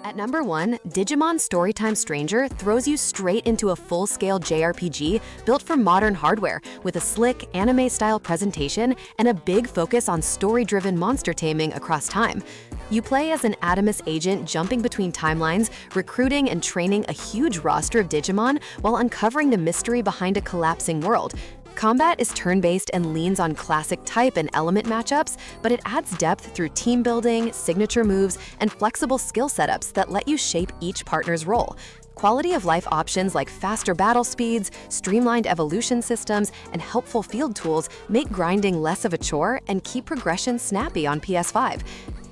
At number 1, Digimon Storytime Stranger throws you straight into a full-scale JRPG built for modern hardware with a slick, anime-style presentation and a big focus on story-driven monster taming across time. You play as an Adamus agent jumping between timelines, recruiting and training a huge roster of Digimon while uncovering the mystery behind a collapsing world. Combat is turn-based and leans on classic type and element matchups, but it adds depth through team building, signature moves, and flexible skill setups that let you shape each partner's role. Quality of life options like faster battle speeds, streamlined evolution systems, and helpful field tools make grinding less of a chore and keep progression snappy on PS5.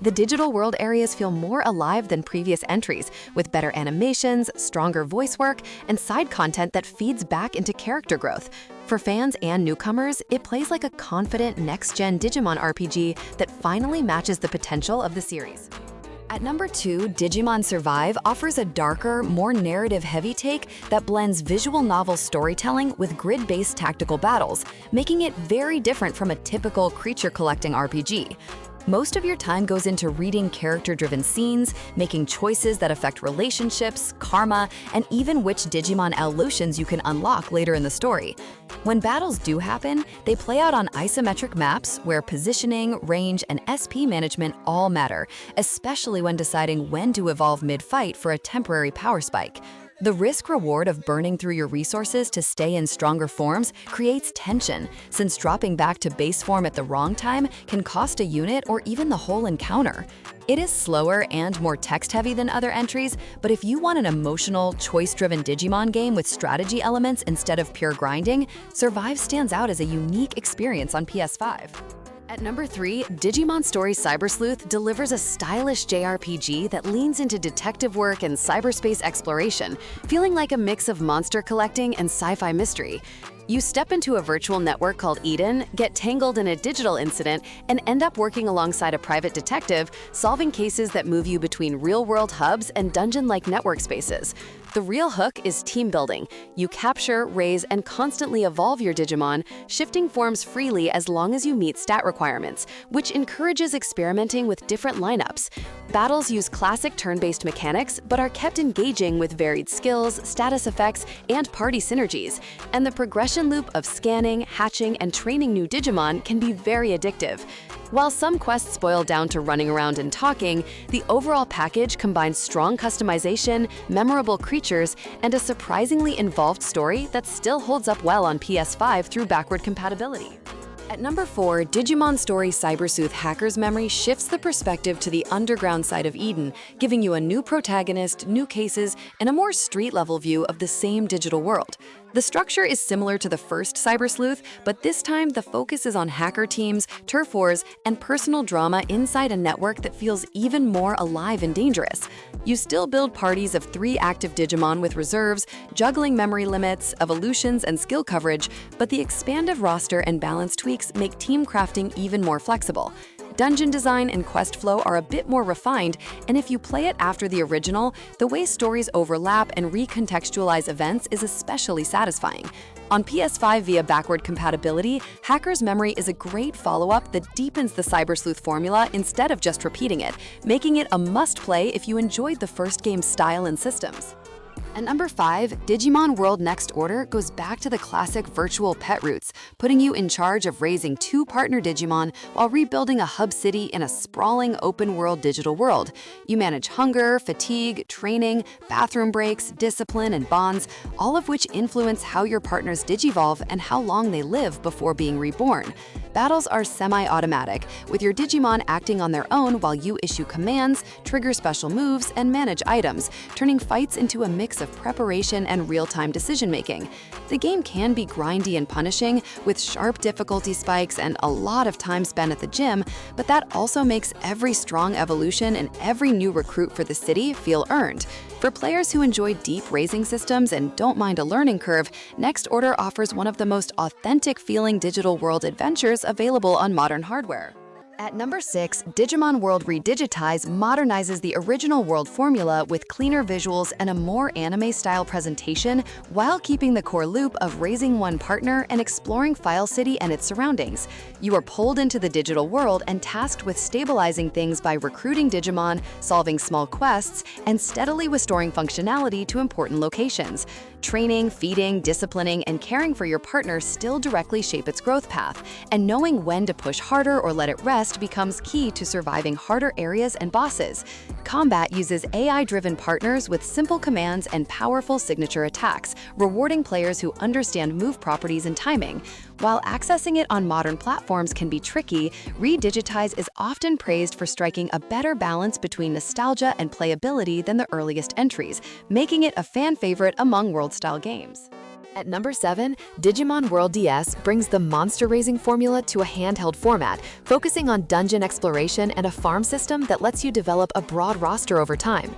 The digital world areas feel more alive than previous entries, with better animations, stronger voice work, and side content that feeds back into character growth. For fans and newcomers, it plays like a confident next-gen Digimon RPG that finally matches the potential of the series. At number 2, Digimon Survive offers a darker, more narrative-heavy take that blends visual novel storytelling with grid-based tactical battles, making it very different from a typical creature-collecting RPG. Most of your time goes into reading character-driven scenes, making choices that affect relationships, karma, and even which Digimon evolutions you can unlock later in the story. When battles do happen, they play out on isometric maps where positioning, range, and SP management all matter, especially when deciding when to evolve mid-fight for a temporary power spike. The risk-reward of burning through your resources to stay in stronger forms creates tension, since dropping back to base form at the wrong time can cost a unit or even the whole encounter. It is slower and more text-heavy than other entries, but if you want an emotional, choice-driven Digimon game with strategy elements instead of pure grinding, Survive stands out as a unique experience on PS5. At number 3, Digimon Story Cyber Sleuth delivers a stylish JRPG that leans into detective work and cyberspace exploration, feeling like a mix of monster collecting and sci-fi mystery. You step into a virtual network called Eden, get tangled in a digital incident, and end up working alongside a private detective, solving cases that move you between real-world hubs and dungeon-like network spaces. The real hook is team building. You capture, raise, and constantly evolve your Digimon, shifting forms freely as long as you meet stat requirements, which encourages experimenting with different lineups. Battles use classic turn-based mechanics, but are kept engaging with varied skills, status effects, and party synergies. And the progression loop of scanning, hatching, and training new Digimon can be very addictive. While some quests boil down to running around and talking, the overall package combines strong customization, memorable creatures, and a surprisingly involved story that still holds up well on PS5 through backward compatibility. At number 4, Digimon Story Cyber Sleuth Hacker's Memory shifts the perspective to the underground side of Eden, giving you a new protagonist, new cases, and a more street-level view of the same digital world. The structure is similar to the first Cyber Sleuth, but this time the focus is on hacker teams, turf wars, and personal drama inside a network that feels even more alive and dangerous. You still build parties of 3 active Digimon with reserves, juggling memory limits, evolutions, and skill coverage, but the expanded roster and balance tweaks make team crafting even more flexible. Dungeon design and quest flow are a bit more refined, and if you play it after the original, the way stories overlap and recontextualize events is especially satisfying. On PS5 via backward compatibility, Hacker's Memory is a great follow-up that deepens the Cyber Sleuth formula instead of just repeating it, making it a must-play if you enjoyed the first game's style and systems. At number 5, Digimon World Next Order goes back to the classic virtual pet roots, putting you in charge of raising 2 partner Digimon while rebuilding a hub city in a sprawling open-world digital world. You manage hunger, fatigue, training, bathroom breaks, discipline, and bonds, all of which influence how your partners digivolve and how long they live before being reborn. Battles are semi-automatic, with your Digimon acting on their own while you issue commands, trigger special moves, and manage items, turning fights into a mix of preparation and real-time decision-making. The game can be grindy and punishing, with sharp difficulty spikes and a lot of time spent at the gym, but that also makes every strong evolution and every new recruit for the city feel earned. For players who enjoy deep raising systems and don't mind a learning curve, Next Order offers one of the most authentic-feeling digital world adventures available on modern hardware. At number 6, Digimon World Digitize modernizes the original world formula with cleaner visuals and a more anime-style presentation while keeping the core loop of raising one partner and exploring File City and its surroundings. You are pulled into the digital world and tasked with stabilizing things by recruiting Digimon, solving small quests, and steadily restoring functionality to important locations. Training, feeding, disciplining, and caring for your partner still directly shape its growth path, and knowing when to push harder or let it rest becomes key to surviving harder areas and bosses. Combat uses AI-driven partners with simple commands and powerful signature attacks, rewarding players who understand move properties and timing. While accessing it on modern platforms can be tricky, Digitize is often praised for striking a better balance between nostalgia and playability than the earliest entries, making it a fan favorite among world-style games. At number 7, Digimon World DS brings the monster-raising formula to a handheld format, focusing on dungeon exploration and a farm system that lets you develop a broad roster over time.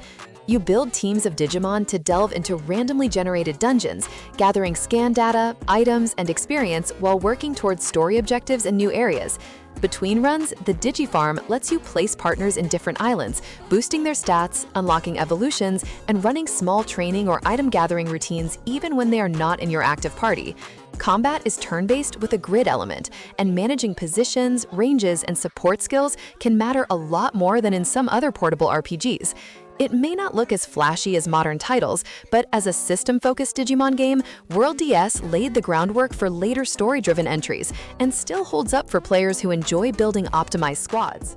You build teams of Digimon to delve into randomly generated dungeons, gathering scan data, items, and experience while working towards story objectives in new areas. Between runs, the Digifarm lets you place partners in different islands, boosting their stats, unlocking evolutions, and running small training or item gathering routines even when they are not in your active party. Combat is turn-based with a grid element, and managing positions, ranges, and support skills can matter a lot more than in some other portable RPGs. It may not look as flashy as modern titles, but as a system-focused Digimon game, World DS laid the groundwork for later story-driven entries and still holds up for players who enjoy building optimized squads.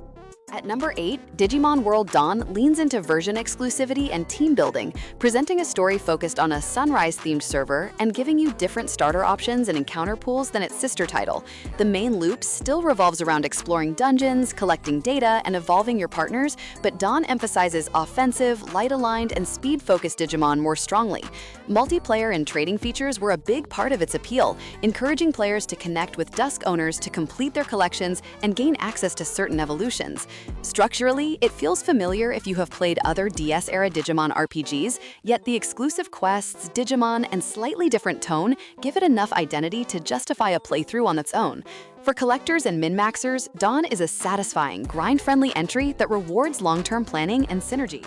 At number 8, Digimon World Dawn leans into version exclusivity and team building, presenting a story focused on a sunrise-themed server and giving you different starter options and encounter pools than its sister title. The main loop still revolves around exploring dungeons, collecting data, and evolving your partners, but Dawn emphasizes offensive, light-aligned, and speed-focused Digimon more strongly. Multiplayer and trading features were a big part of its appeal, encouraging players to connect with Dusk owners to complete their collections and gain access to certain evolutions. Structurally, it feels familiar if you have played other DS-era Digimon RPGs, yet the exclusive quests, Digimon, and slightly different tone give it enough identity to justify a playthrough on its own. For collectors and min-maxers, Dawn is a satisfying, grind-friendly entry that rewards long-term planning and synergy.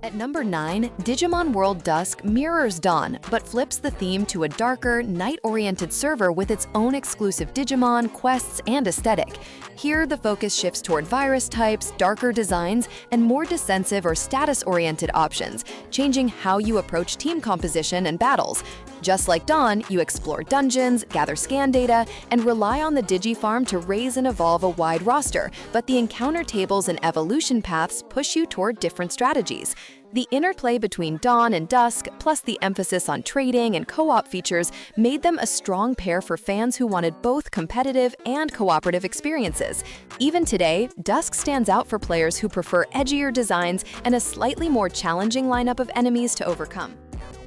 At number 9, Digimon World Dusk mirrors Dawn, but flips the theme to a darker, night-oriented server with its own exclusive Digimon, quests, and aesthetic. Here, the focus shifts toward virus types, darker designs, and more defensive or status-oriented options, changing how you approach team composition and battles. Just like Dawn, you explore dungeons, gather scan data, and rely on the Digifarm to raise and evolve a wide roster, but the encounter tables and evolution paths push you toward different strategies. The interplay between Dawn and Dusk, plus the emphasis on trading and co-op features, made them a strong pair for fans who wanted both competitive and cooperative experiences. Even today, Dusk stands out for players who prefer edgier designs and a slightly more challenging lineup of enemies to overcome.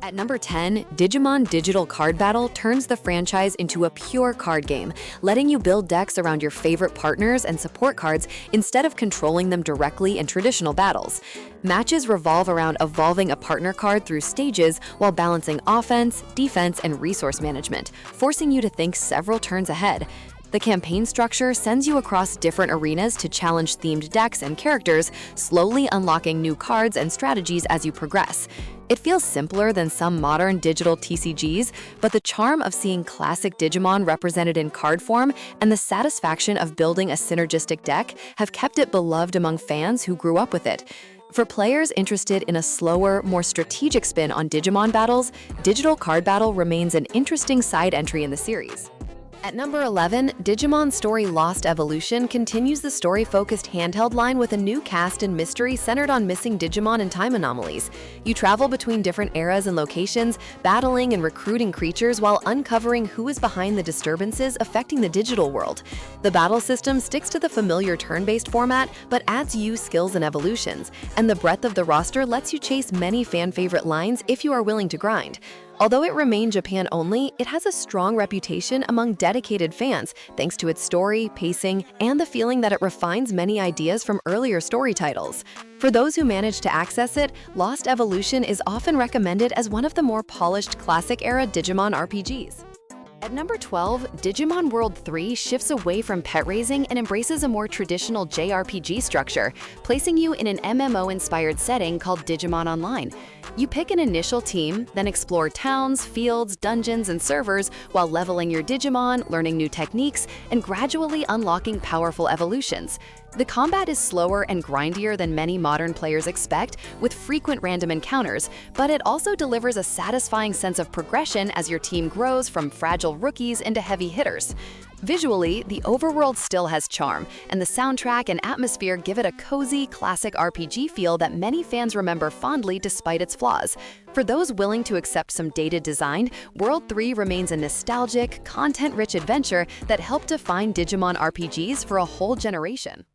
At number 10, Digimon Digital Card Battle turns the franchise into a pure card game, letting you build decks around your favorite partners and support cards instead of controlling them directly in traditional battles. Matches revolve around evolving a partner card through stages while balancing offense, defense, and resource management, forcing you to think several turns ahead. The campaign structure sends you across different arenas to challenge themed decks and characters, slowly unlocking new cards and strategies as you progress. It feels simpler than some modern digital TCGs, but the charm of seeing classic Digimon represented in card form and the satisfaction of building a synergistic deck have kept it beloved among fans who grew up with it. For players interested in a slower, more strategic spin on Digimon battles, Digital Card Battle remains an interesting side entry in the series. At number 11, Digimon Story Lost Evolution continues the story-focused handheld line with a new cast and mystery centered on missing Digimon and time anomalies. You travel between different eras and locations, battling and recruiting creatures while uncovering who is behind the disturbances affecting the digital world. The battle system sticks to the familiar turn-based format, but adds new skills and evolutions, and the breadth of the roster lets you chase many fan-favorite lines if you are willing to grind. Although it remained Japan-only, it has a strong reputation among dedicated fans thanks to its story, pacing, and the feeling that it refines many ideas from earlier story titles. For those who manage to access it, Lost Evolution is often recommended as one of the more polished classic-era Digimon RPGs. At number 12, Digimon World 3 shifts away from pet raising and embraces a more traditional JRPG structure, placing you in an MMO-inspired setting called Digimon Online. You pick an initial team, then explore towns, fields, dungeons, and servers while leveling your Digimon, learning new techniques, and gradually unlocking powerful evolutions. The combat is slower and grindier than many modern players expect, with frequent random encounters, but it also delivers a satisfying sense of progression as your team grows from fragile rookies into heavy hitters. Visually, the overworld still has charm, and the soundtrack and atmosphere give it a cozy, classic RPG feel that many fans remember fondly despite its flaws. For those willing to accept some dated design, World 3 remains a nostalgic, content-rich adventure that helped define Digimon RPGs for a whole generation.